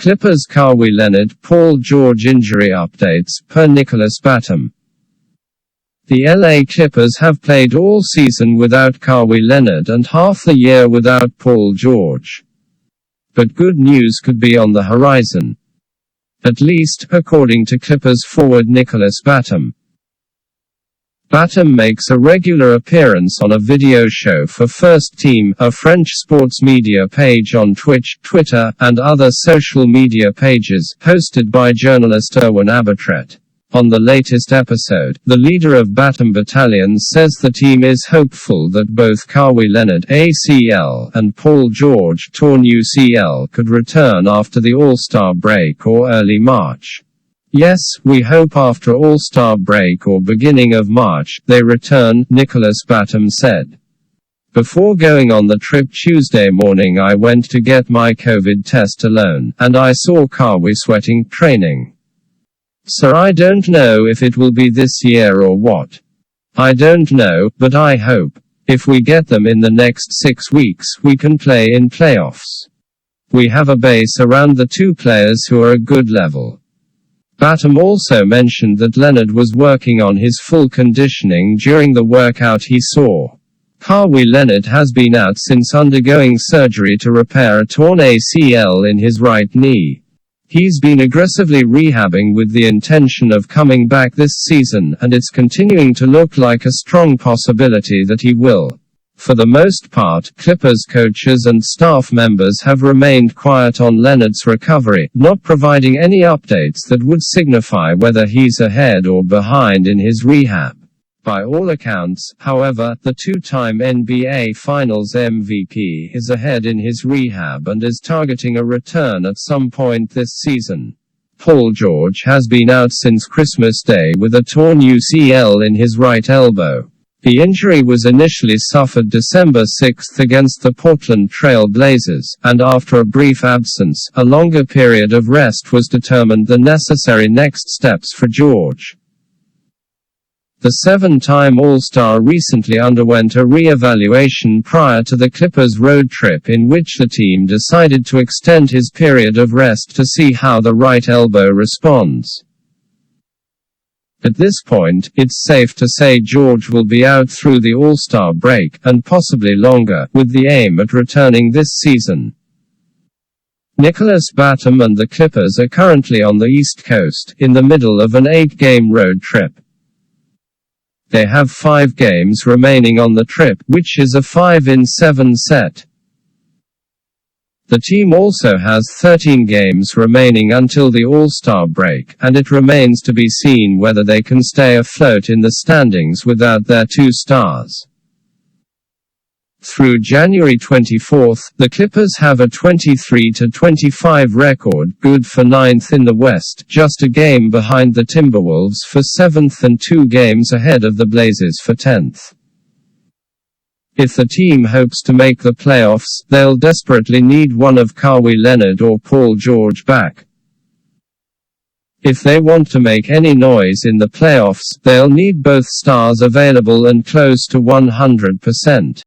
Clippers Kawhi Leonard, Paul George injury updates, per Nicolas Batum. The LA Clippers have played all season without Kawhi Leonard and half the year without Paul George. But good news could be on the horizon. At least, according to Clippers forward Nicolas Batum. Batum makes a regular appearance on a video show for First Team, a French sports media page on Twitch, Twitter, and other social media pages, hosted by journalist Erwan Abatret. On the latest episode, the leader of Batum Battalion says the team is hopeful that both Kawhi Leonard (ACL) and Paul George (torn UCL) could return after the All-Star break or early March. Yes, we hope after All-Star break or beginning of March, they return, Nicolas Batum said. Before going on the trip Tuesday morning I went to get my COVID test alone, and I saw Kawhi sweating training. So I don't know if it will be this year or what. I don't know, but I hope. If we get them in the next 6 weeks, we can play in playoffs. We have a base around the two players who are a good level. Batum also mentioned that Leonard was working on his full conditioning during the workout he saw. Kawhi Leonard has been out since undergoing surgery to repair a torn ACL in his right knee. He's been aggressively rehabbing with the intention of coming back this season, and it's continuing to look like a strong possibility that he will. For the most part, Clippers coaches and staff members have remained quiet on Leonard's recovery, not providing any updates that would signify whether he's ahead or behind in his rehab. By all accounts, however, the two-time NBA Finals MVP is ahead in his rehab and is targeting a return at some point this season. Paul George has been out since Christmas Day with a torn UCL in his right elbow. The injury was initially suffered December 6 against the Portland Trail Blazers, and after a brief absence, a longer period of rest was determined the necessary next steps for George. The seven-time All-Star recently underwent a re-evaluation prior to the Clippers' road trip in which the team decided to extend his period of rest to see how the right elbow responds. At this point, it's safe to say George will be out through the All-Star break, and possibly longer, with the aim at returning this season. Nicolas Batum and the Clippers are currently on the East Coast, in the middle of an 8-game road trip. They have 5 games remaining on the trip, which is a 5-in-7 set. The team also has 13 games remaining until the All-Star break, and it remains to be seen whether they can stay afloat in the standings without their 2 stars. Through January 24, the Clippers have a 23-25 record, good for 9th in the West, just a game behind the Timberwolves for 7th and 2 games ahead of the Blazers for 10th. If the team hopes to make the playoffs, they'll desperately need one of Kawhi Leonard or Paul George back. If they want to make any noise in the playoffs, they'll need both stars available and close to 100%.